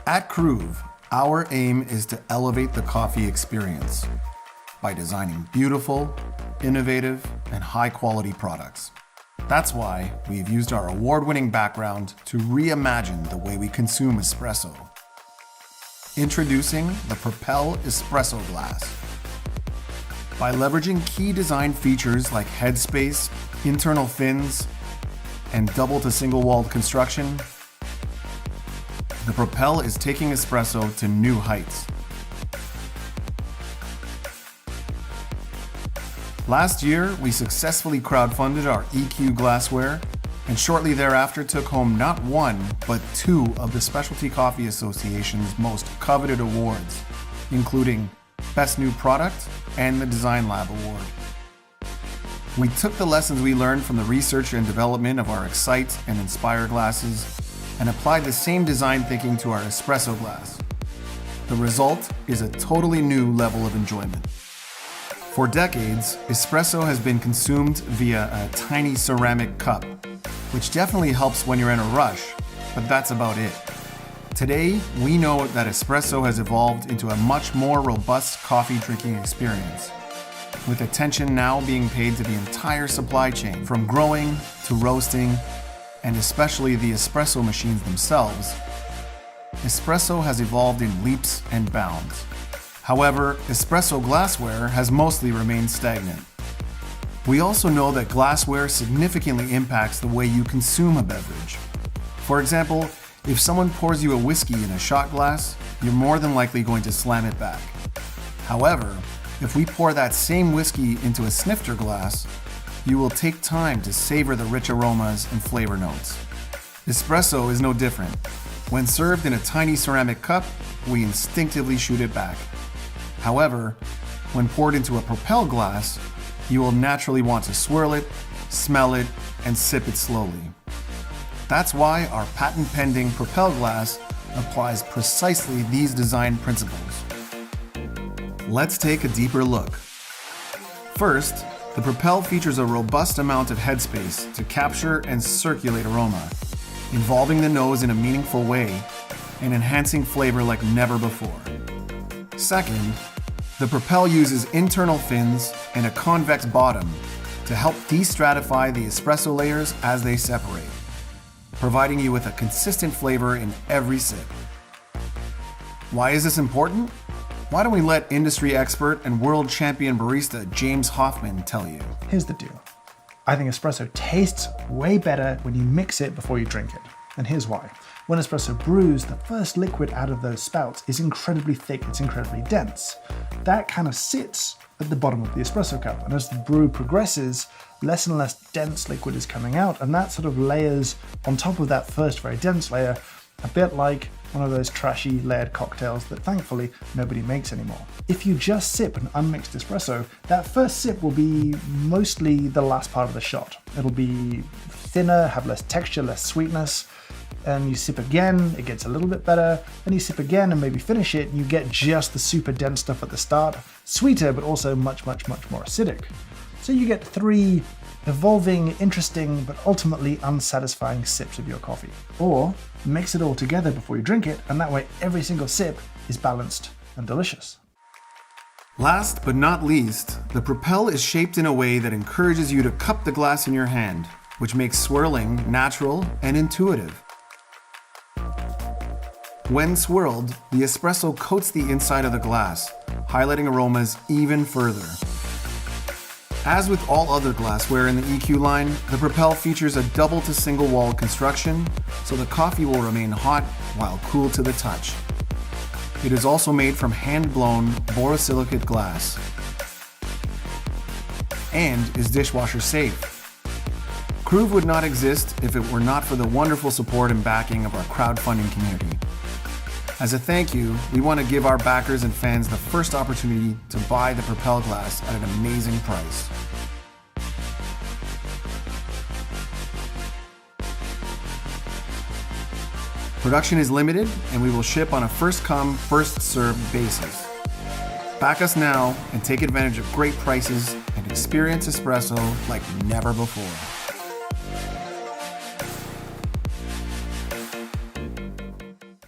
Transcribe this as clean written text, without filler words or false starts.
At KRUVE, our aim is to elevate the coffee experience by designing beautiful, innovative, and high-quality products. That's why we've used our award-winning background to reimagine the way we consume espresso. Introducing the PROPEL espresso glass. By leveraging key design features like headspace, internal fins, and double to single-walled construction, the PROPEL is taking espresso to new heights. Last year, we successfully crowdfunded our EQ glassware, and shortly thereafter took home not one, but two of the Specialty Coffee Association's most coveted awards, including Best New Product and the Design Lab Award. We took the lessons we learned from the research and development of our Excite and Inspire glasses and applied the same design thinking to our espresso glass. The result is a totally new level of enjoyment. For decades, espresso has been consumed via a tiny ceramic cup, which definitely helps when you're in a rush, but that's about it. Today, we know that espresso has evolved into a much more robust coffee drinking experience, with attention now being paid to the entire supply chain, from growing to roasting, and especially the espresso machines themselves. Espresso has evolved in leaps and bounds. However, espresso glassware has mostly remained stagnant. We also know that glassware significantly impacts the way you consume a beverage. For example, if someone pours you a whiskey in a shot glass, you're more than likely going to slam it back. However, if we pour that same whiskey into a snifter glass, you will take time to savor the rich aromas and flavor notes. Espresso is no different. When served in a tiny ceramic cup, we instinctively shoot it back. However, when poured into a PROPEL glass, you will naturally want to swirl it, smell it, and sip it slowly. That's why our patent-pending PROPEL glass applies precisely these design principles. Let's take a deeper look. First, the PROPEL features a robust amount of headspace to capture and circulate aroma, involving the nose in a meaningful way and enhancing flavor like never before. Second, the PROPEL uses internal fins and a convex bottom to help de-stratify the espresso layers as they separate, providing you with a consistent flavor in every sip. Why is this important? Why don't we let industry expert and world champion barista James Hoffman tell you? Here's the deal. I think espresso tastes way better when you mix it before you drink it. And here's why. When espresso brews, the first liquid out of those spouts is incredibly thick, it's incredibly dense. That kind of sits at the bottom of the espresso cup. And as the brew progresses, less and less dense liquid is coming out, and that sort of layers on top of that first very dense layer, a bit like one of those trashy layered cocktails that thankfully nobody makes anymore. If you just sip an unmixed espresso, that first sip will be mostly the last part of the shot. It'll be thinner, have less texture, less sweetness, and you sip again, it gets a little bit better, and you sip again and maybe finish it, and you get just the super dense stuff at the start, sweeter, but also much, much, much more acidic. So you get three evolving, interesting, but ultimately unsatisfying sips of your coffee. Or mix it all together before you drink it, and that way every single sip is balanced and delicious. Last but not least, the PROPEL is shaped in a way that encourages you to cup the glass in your hand, which makes swirling natural and intuitive. When swirled, the espresso coats the inside of the glass, highlighting aromas even further. As with all other glassware in the EQ line, the PROPEL features a double to single walled construction, so the coffee will remain hot while cool to the touch. It is also made from hand-blown borosilicate glass and is dishwasher safe. KRUVE would not exist if it were not for the wonderful support and backing of our crowdfunding community. As a thank you, we want to give our backers and fans the first opportunity to buy the PROPEL glass at an amazing price. Production is limited, and we will ship on a first-come, first-served basis. Back us now and take advantage of great prices and experience espresso like never before.